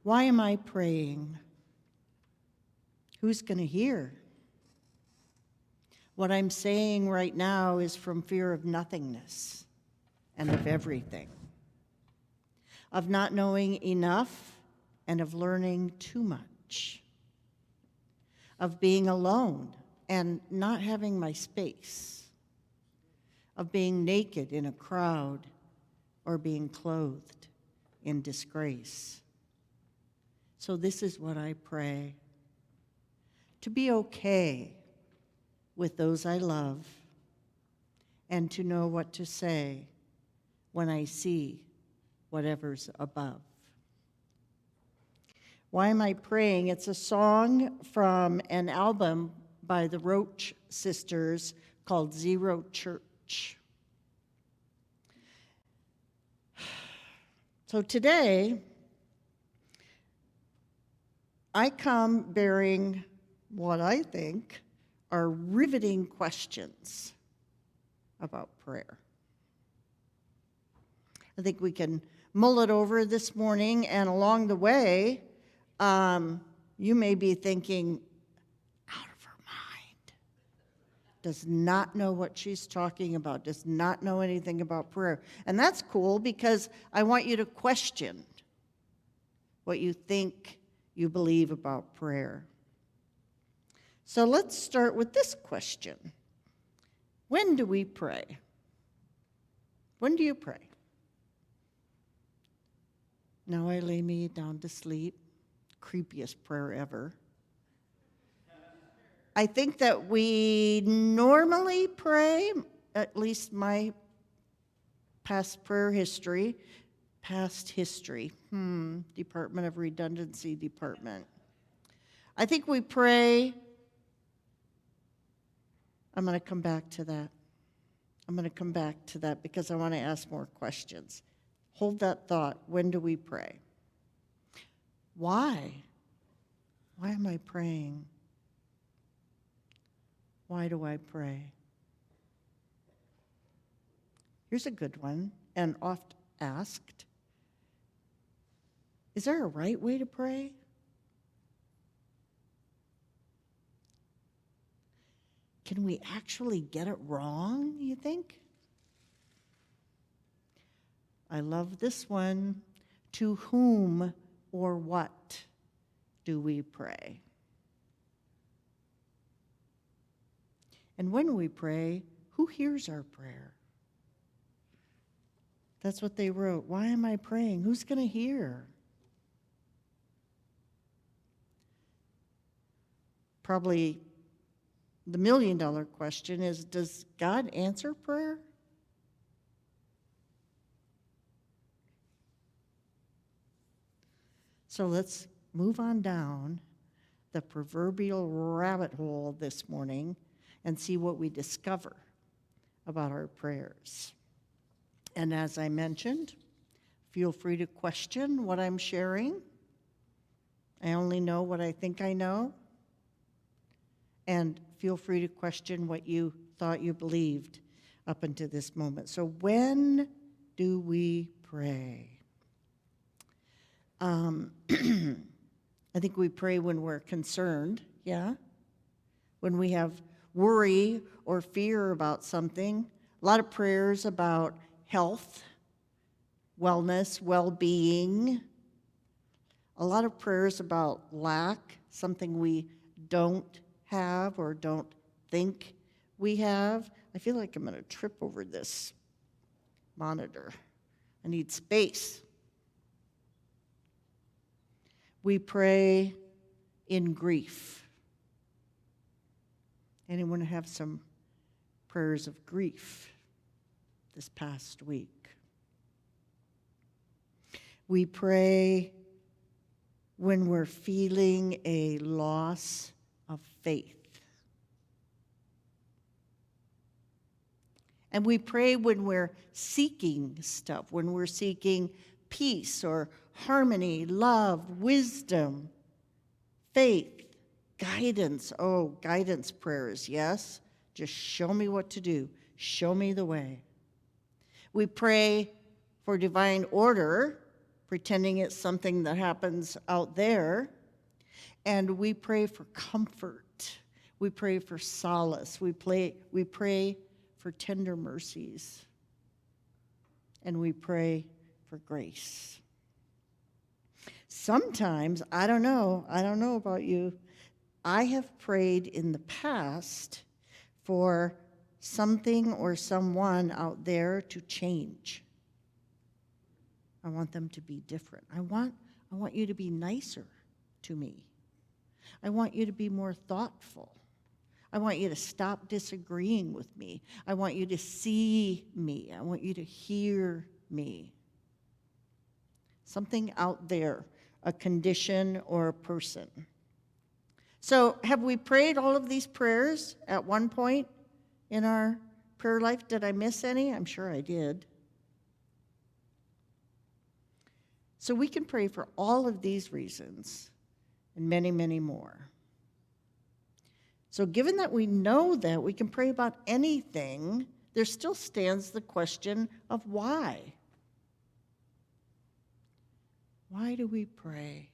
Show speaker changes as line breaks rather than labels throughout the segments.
Why am I praying? Who's going to hear? What I'm saying right now is from fear of nothingness and of everything, of not knowing enough and of learning too much, of being alone and not having my space, of being naked in a crowd or being clothed in disgrace. So this is what I pray: to be okay with those I love and to know what to say when I see whatever's above. Why am I praying? It's a song from an album by the Roach Sisters called Zero Church. So today, I come bearing what I think are riveting questions about prayer. I think we can mull it over this morning, and along the way, you may be thinking, out of her mind, does not know what she's talking about, does not know anything about prayer. And that's cool, because I want you to question what you think you believe about prayer. So let's start with this question. When do we pray? When do you pray? Now I lay me down to sleep. Creepiest prayer ever. I think that we normally pray, at least my past history, Department of Redundancy Department. I think we pray, I'm going to come back to that because I want to ask more questions. Hold that thought. When do we pray? Why? Why am I praying? Why do I pray? Here's a good one, and oft asked. Is there a right way to pray? Can we actually get it wrong, you think? I love this one. To whom or what do we pray? And when we pray, who hears our prayer? That's what they wrote. Why am I praying? Who's going to hear? Probably the million-dollar question is, does God answer prayer? So let's move on down the proverbial rabbit hole this morning and see what we discover about our prayers. And as I mentioned, feel free to question what I'm sharing. I only know what I think I know. And feel free to question what you thought you believed up until this moment. So when do we pray? I think we pray when we're concerned, yeah? When we have worry or fear about something. A lot of prayers about health, wellness, well-being. A lot of prayers about lack, something we don't have or don't think we have. I feel like I'm going to trip over this monitor. I need space. We pray in grief. Anyone have some prayers of grief this past week? We pray when we're feeling a loss of faith. And we pray when we're seeking stuff, when we're seeking peace or harmony, love, wisdom, faith, guidance. Oh, guidance prayers, yes. Just show me what to do. Show me the way. We pray for divine order
pretending it's something that happens out there. And we pray for comfort. We pray for solace. We pray for tender mercies. And we pray for grace. Sometimes, I don't know about you, I have prayed in the past for something or someone out there to change. I want them to be different. I want you to be nicer to me. I want you to be more thoughtful. I want you to stop disagreeing with me. I want you to see me. I want you to hear me. Something out there, a condition or a person. So, have we prayed all of these prayers at one point in our prayer life? Did I miss any? I'm sure I did. So we can pray for all of these reasons and many, many more. So given that we know that we can pray about anything, there still stands the question of why. Why do we pray?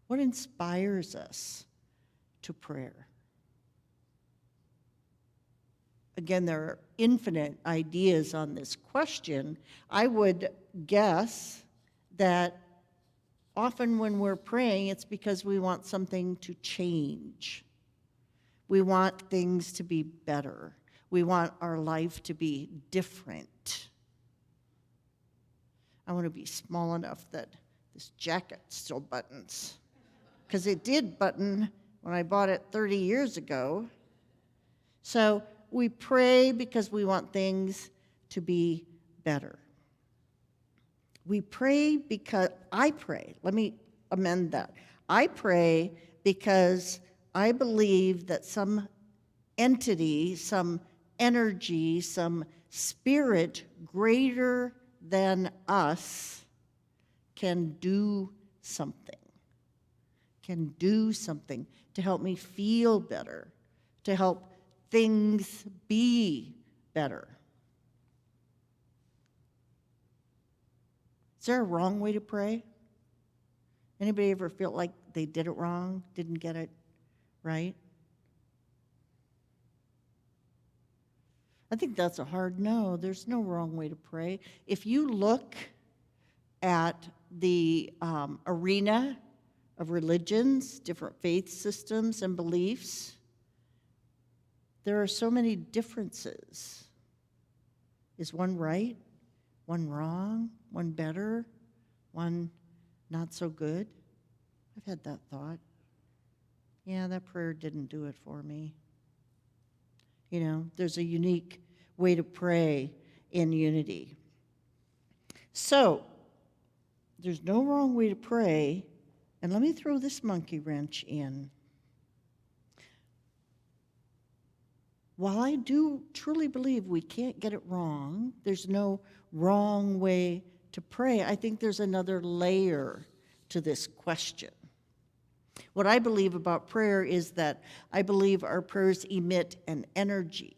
What inspires us to prayer? Again, there are infinite ideas on this question. I would guess that often when we're praying, it's because we want something to change. We want things to be better. We want our life to be different. I want to be small enough that this jacket still buttons. Because it did button when I bought it 30 years ago. So we pray because we want things to be better. We pray because, let me amend that. I pray because I believe that some entity, some energy, some spirit greater than us can do something to help me feel better, to help things be better. Is there a wrong way to pray? Anybody ever feel like they did it wrong, didn't get it right? I think that's a hard no. There's no wrong way to pray. If you look at the arena of religions, different faith systems and beliefs, there are so many differences. Is one right? One wrong? One better? One not so good? I've had that thought. Yeah, that prayer didn't do it for me. You know, there's a unique way to pray in unity. So, there's no wrong way to pray. And let me throw this monkey wrench in. While I do truly believe we can't get it wrong, there's no wrong way to pray, I think there's another layer to this question. What I believe about prayer is that I believe our prayers emit an energy,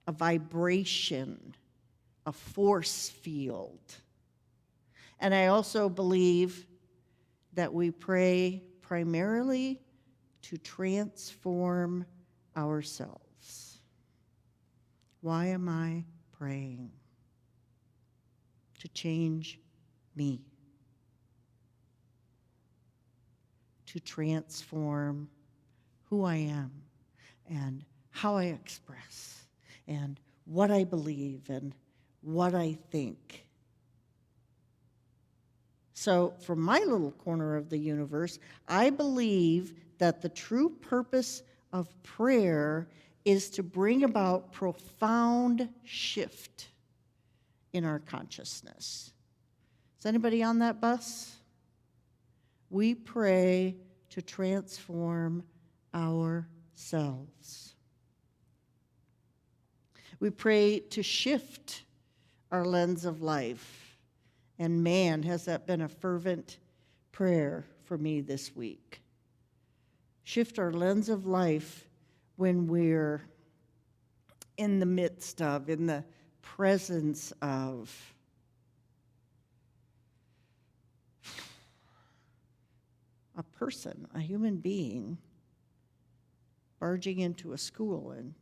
a vibration, a force field. And I also believe that we pray primarily to transform ourselves. Why am I praying? To change me. To transform who I am and how I express and what I believe and what I think. So from my little corner of the universe, I believe that the true purpose of prayer is to bring about profound shift in our consciousness. Is anybody on that bus? We pray to transform ourselves. We pray to shift our lens of life. And man, has that been a fervent prayer for me this week. Shift our lens of life when we're in the midst of, in the presence of a person, a human being, barging into a school and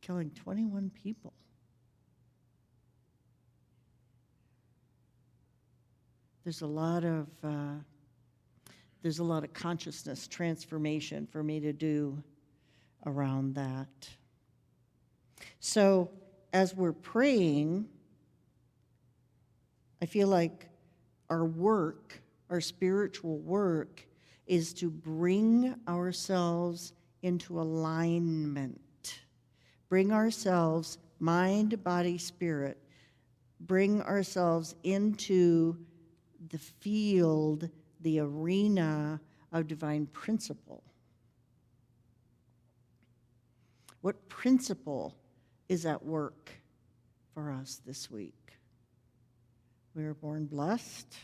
killing 21 people. There's a lot of consciousness transformation for me to do around that. So as we're praying, I feel like our work, our spiritual work, is to bring ourselves into alignment. Bring ourselves, mind, body, spirit, bring ourselves into the field, the arena of divine principle. What principle is at work for us this week? We were born blessed.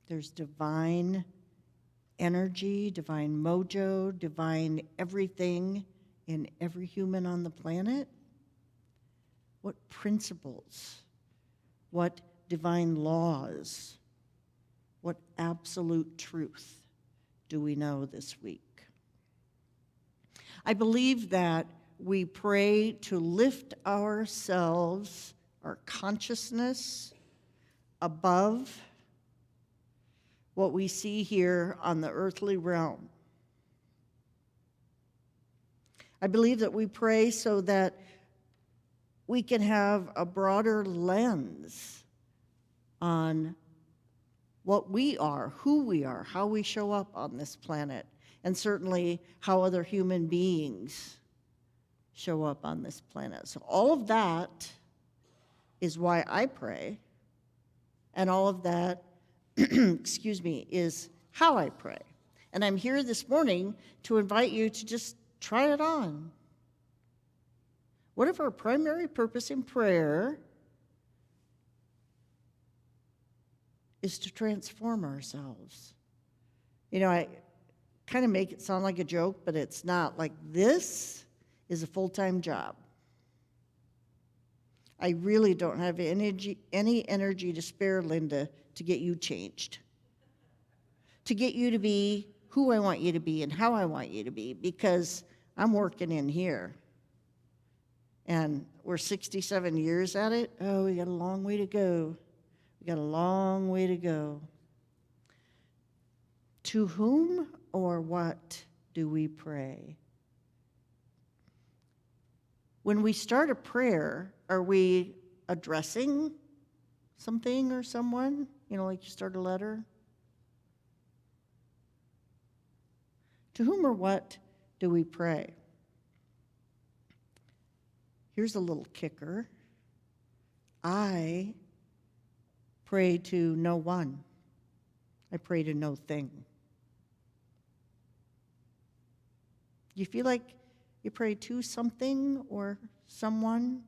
There's divine energy, divine mojo, divine everything in every human on the planet. What principles, what divine laws, what absolute truth do we know this week? I believe that we pray to lift ourselves, our consciousness, above what we see here on the earthly realm. I believe that we pray so that we can have a broader lens on what we are, who we are, how we show up on this planet, and certainly how other human beings show up on this planet. So all of that is why I pray, and all of that, excuse me, is how I pray. And I'm here this morning to invite you to just try it on. What if our primary purpose in prayer is to transform ourselves? You know, I kind of make it sound like a joke, but it's not. Like, this is a full-time job. I really don't have any energy to spare, Linda, to get you changed, to get you to be who I want you to be and how I want you to be, because I'm working in here. And we're 67 years at it. Oh, we got a long way to go. We got a long way to go. To whom or what do we pray? When we start a prayer, are we addressing something or someone? You know, like you start a letter? To whom or what do we pray? Here's a little kicker. I pray to no one. I pray to no thing. You feel like you pray to something or someone?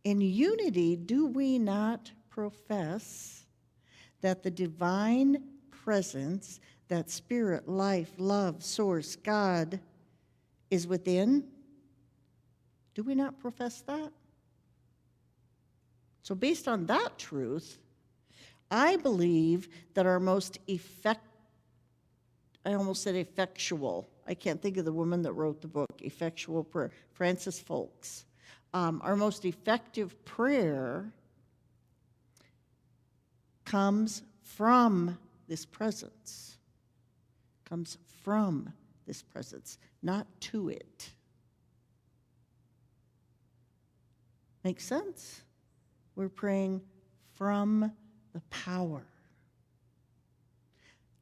In unity, do we not profess that the divine presence, that spirit, life, love, source, God, is within? Do we not profess that? So based on that truth, I believe that our most I almost said effectual. I can't think of the woman that wrote the book, Effectual Prayer, Frances Folks. Our most effective prayer comes from this presence, comes from this presence, not to it. Make sense? We're praying from the power.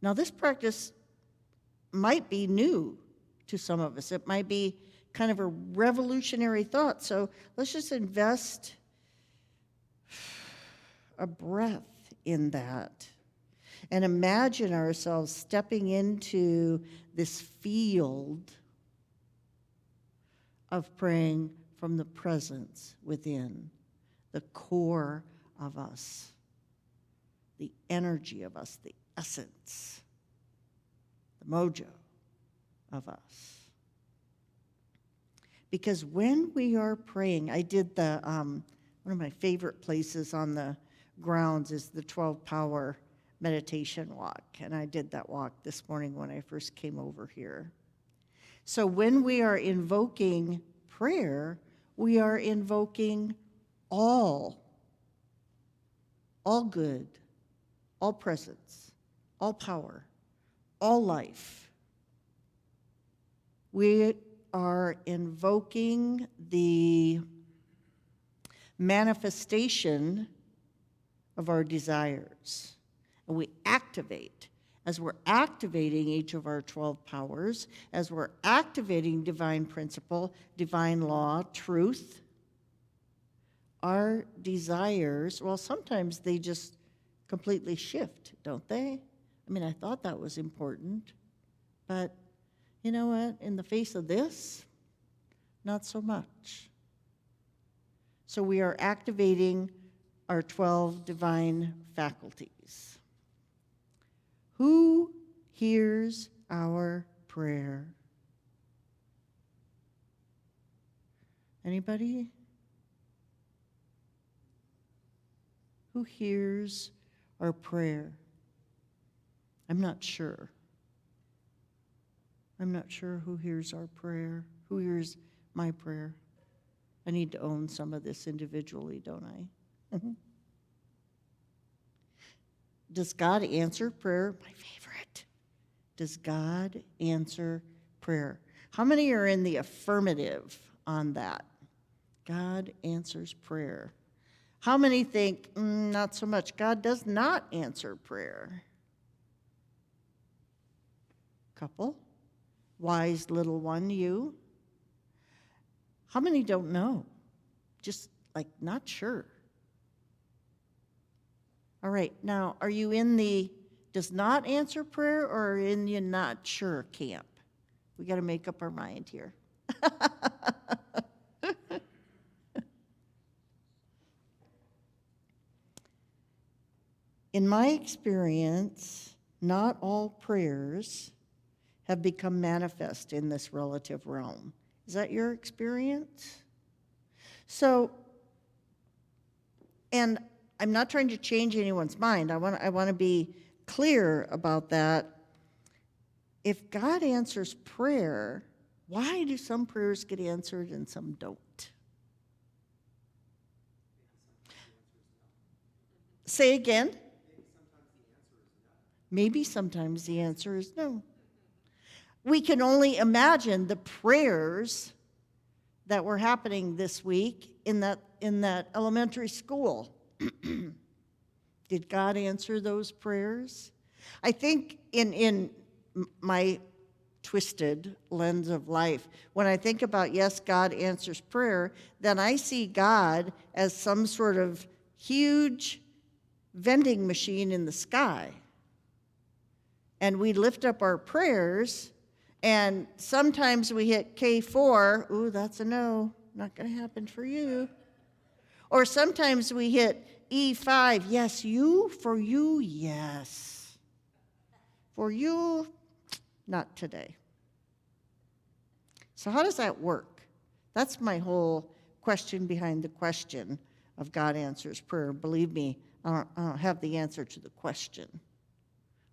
Now, this practice might be new to some of us. It might be kind of a revolutionary thought. So let's just invest a breath in that and imagine ourselves stepping into this field of praying from the presence within, the core of us, the energy of us, the essence, the mojo of us. Because when we are praying, I did the, one of my favorite places on the grounds is the 12-Power meditation walk. And I did that walk this morning when I first came over here. So when we are invoking prayer, we are invoking all good, all presence, all power, all life. We are invoking the manifestation of our desires. And we activate. As we're activating each of our 12 powers, as we're activating divine principle, divine law, truth, our desires, well, sometimes they just completely shift, don't they? I mean, I thought that was important, but you know what? In the face of this, not so much. So we are activating our 12 divine faculties. Who hears our prayer? Anybody? Who hears our prayer? I'm not sure. I'm not sure who hears our prayer. Who hears my prayer? I need to own some of this individually, don't I? Does God answer prayer? My favorite. Does God answer prayer? How many are in the affirmative on that? God answers prayer. How many think, not so much? God does not answer prayer. Couple. Wise little one, you. How many don't know? Just like not sure. All right, now, are you in the does not answer prayer or in the not sure camp? We got to make up our mind here. In my experience, not all prayers have become manifest in this relative realm. Is that your experience? So, and I'm not trying to change anyone's mind. I want to be clear about that. If God answers prayer, why do some prayers get answered and some don't? Say again. Maybe sometimes the answer is no. We can only imagine the prayers that were happening this week in that elementary school. Did God answer those prayers? I think in my twisted lens of life, when I think about, yes, God answers prayer, then I see God as some sort of huge vending machine in the sky. And we lift up our prayers, and sometimes we hit K4, ooh, that's a no, not going to happen for you. Or sometimes we hit E5, yes, you, for you, yes. For you, not today. So how does that work? That's my whole question behind the question of God answers prayer. Believe me, I don't have the answer to the question.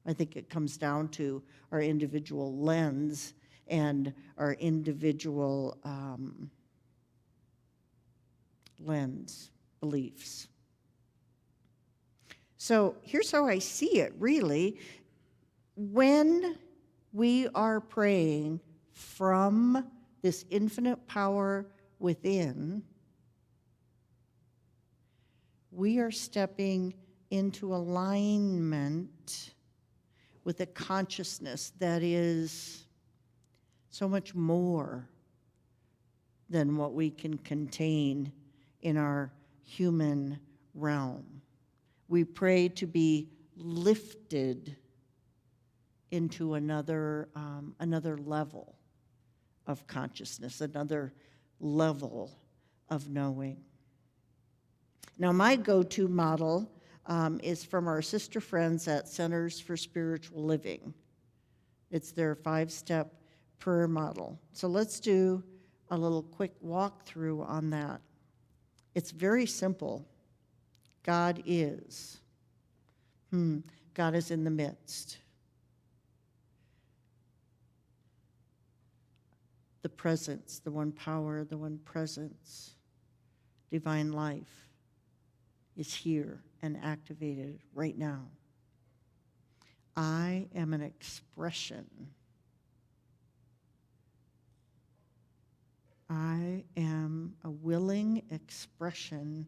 I think it comes down to our individual lens and our individual beliefs. So here's how I see it, really. When we are praying from this infinite power within, we are stepping into alignment with a consciousness that is so much more than what we can contain in our human realm. We pray to be lifted into another level of consciousness, another level of knowing. Now, my go-to model is from our sister friends at Centers for Spiritual Living. It's their 5-step prayer model. So let's do
a little quick walkthrough on that. It's very simple. God is. God is in the midst. The presence, the one power, the one presence, divine life is here and activated right now. I am an expression. I am a willing expression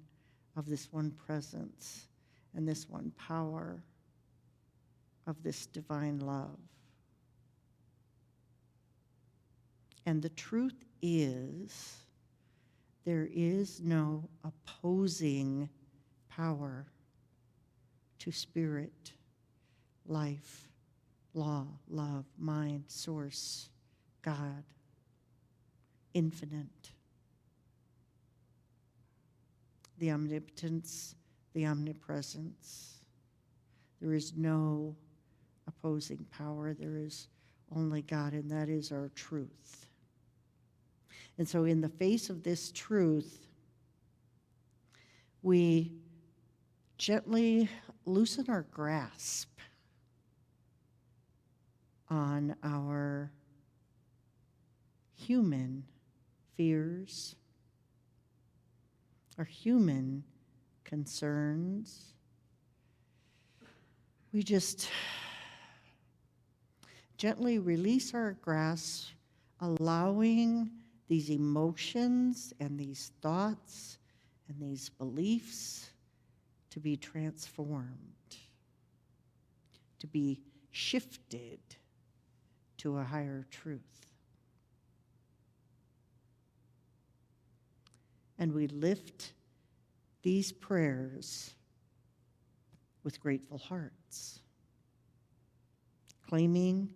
of this one presence and this one power of this divine love. And the truth is, there is no opposing power to spirit, life, law, love, mind, source, God, infinite. The omnipotence, the omnipresence. There is no opposing power. There is only God, and that is our truth. And so in the face of this truth, we gently loosen our grasp on our human fears, our human concerns. We just gently release our grasp, allowing these emotions and these thoughts and these beliefs to be transformed, to be shifted to a higher truth. And we lift these prayers with grateful hearts, claiming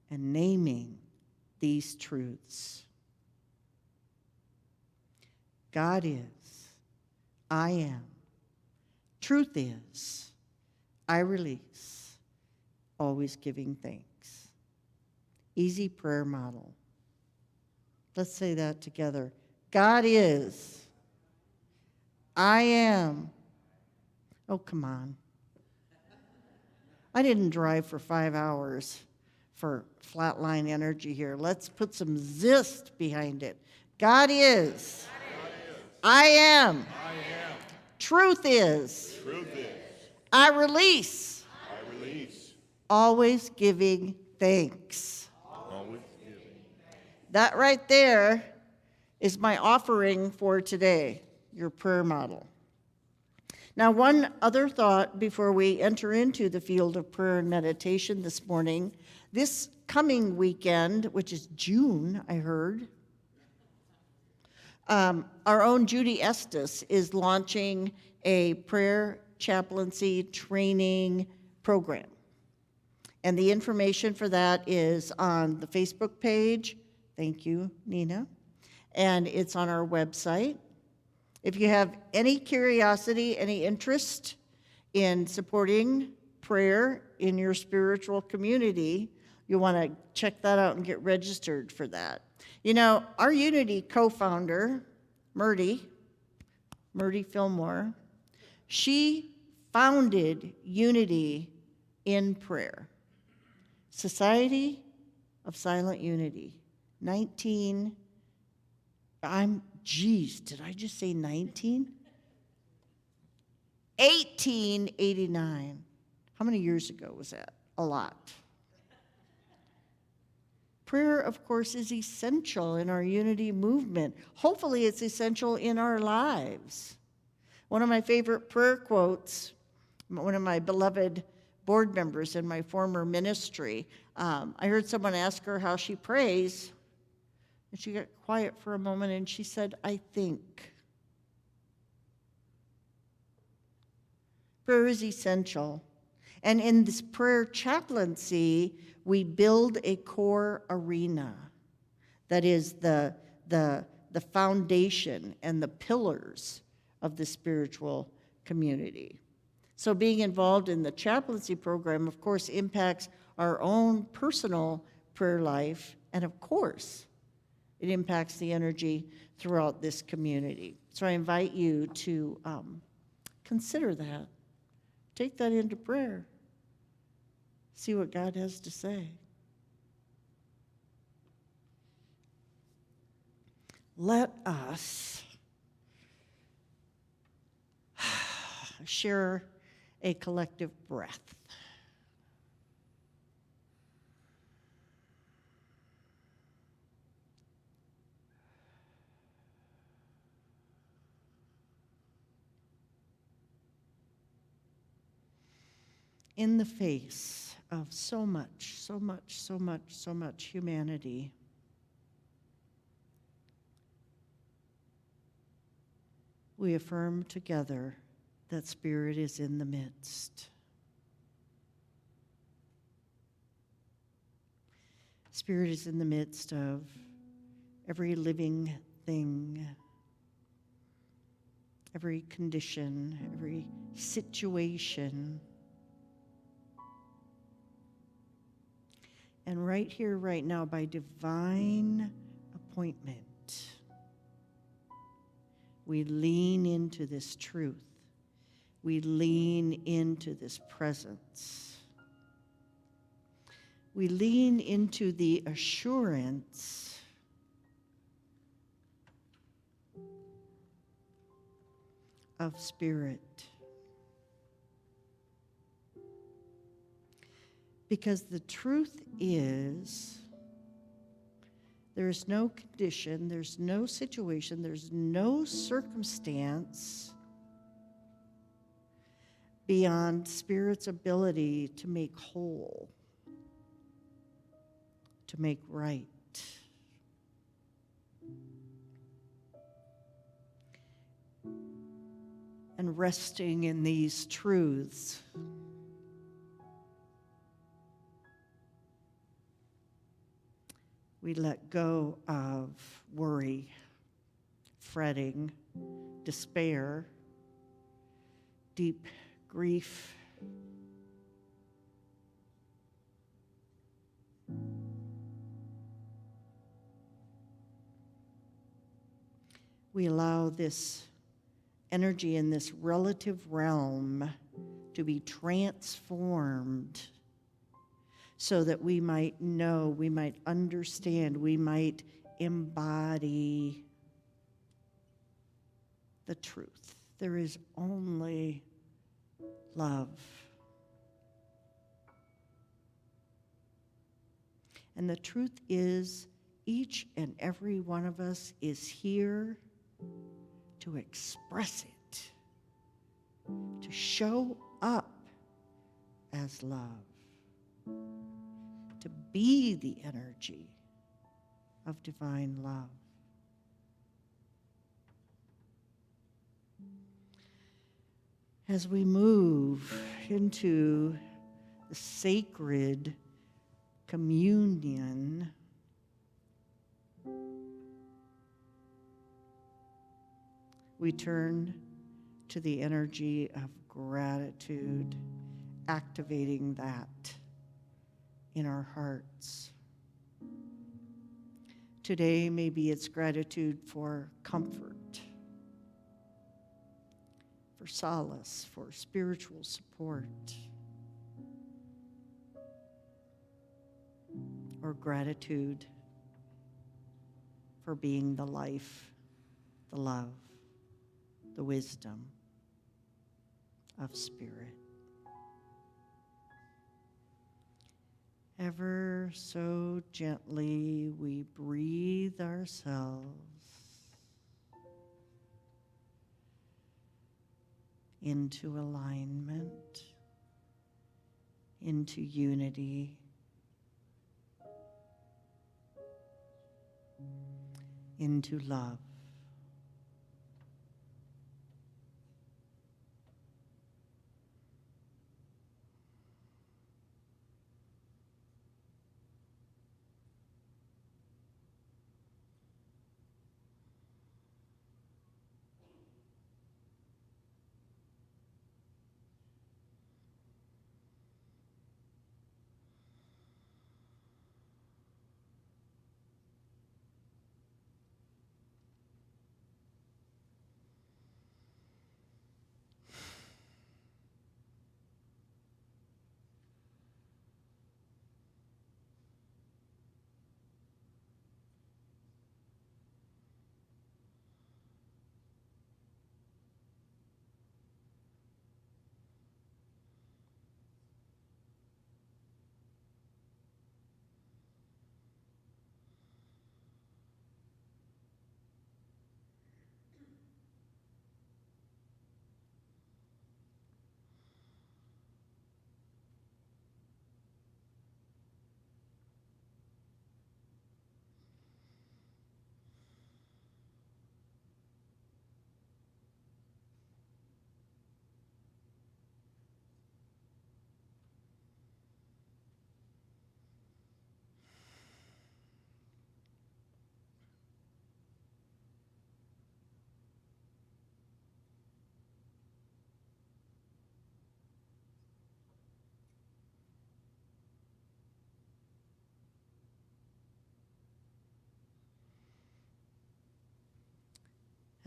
and naming these truths. God is, I am. Truth is, I release, always giving thanks. Easy prayer model. Let's say that together. God is, I am. Oh, come on. I didn't drive for 5 hours for flatline energy here. Let's put some zest behind it. God is. I am. Truth is. I release. Always giving thanks. That right there is my offering for today, your prayer model. Now, one other thought before we enter into the field of prayer and meditation this morning. This coming weekend, which is June, I heard, our own Judy Estes is launching a prayer chaplaincy training program. And the information for that is on the Facebook page. Thank you, Nina. And it's on our website. If you have any curiosity, any interest in supporting prayer in your spiritual community, you'll want to check that out and get registered for that. You know, our Unity co-founder, Murdy Fillmore, she founded Unity in prayer. Society of Silent Unity, did I just say 19? 1889. How many years ago was that? A lot. Prayer, of course, is essential in our unity movement. Hopefully, it's essential in our lives. One of my favorite prayer quotes, one of my beloved board members in my former ministry, I heard someone ask her how she prays, and she got quiet for a moment, and she said, I think. Prayer is essential. And in this prayer chaplaincy, we build a core arena that is the foundation and the pillars of the spiritual community. So being involved in the chaplaincy program, of course, impacts our own personal prayer life, and of course, it
It impacts the energy throughout this community. So I invite you to consider that. Take that into prayer. See what God has to say. Let us share a collective breath. In the face of so much humanity, we affirm together that Spirit is in the midst. Spirit is in the midst of every living thing, every condition, every situation. And right here, right now, by divine appointment, we lean into this truth. We lean into this presence. We lean into the assurance of Spirit. Because the truth is, there's no condition, there's no situation, there's no circumstance beyond Spirit's ability to make whole, to make right. And resting in these truths, we let go of worry, fretting, despair, deep grief. We allow this energy in this relative realm to be transformed so that we might know, we might understand, we might embody the truth. There is only love. And the truth is, each and every one of us is here to express it, to show up as love, to be the energy of divine love. As we move into the sacred communion, we turn to the energy of gratitude, activating that in our hearts. Today, maybe it's gratitude for comfort, for solace, for spiritual support, or gratitude for being the life, the love, the wisdom of Spirit. Ever so gently, we breathe ourselves into alignment, into unity, into love.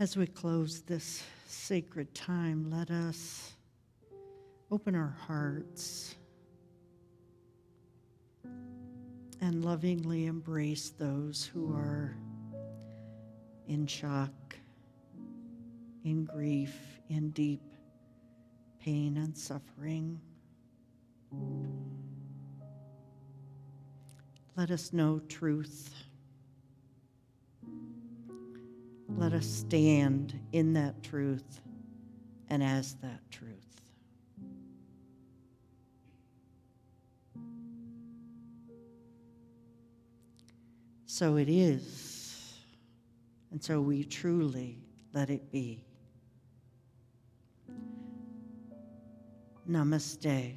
As we close this sacred time, let us open our hearts and lovingly embrace those who are in shock, in grief, in deep pain and suffering. Let us know truth. Let us stand in that truth and as that truth. So it is, and so we truly let it be. Namaste.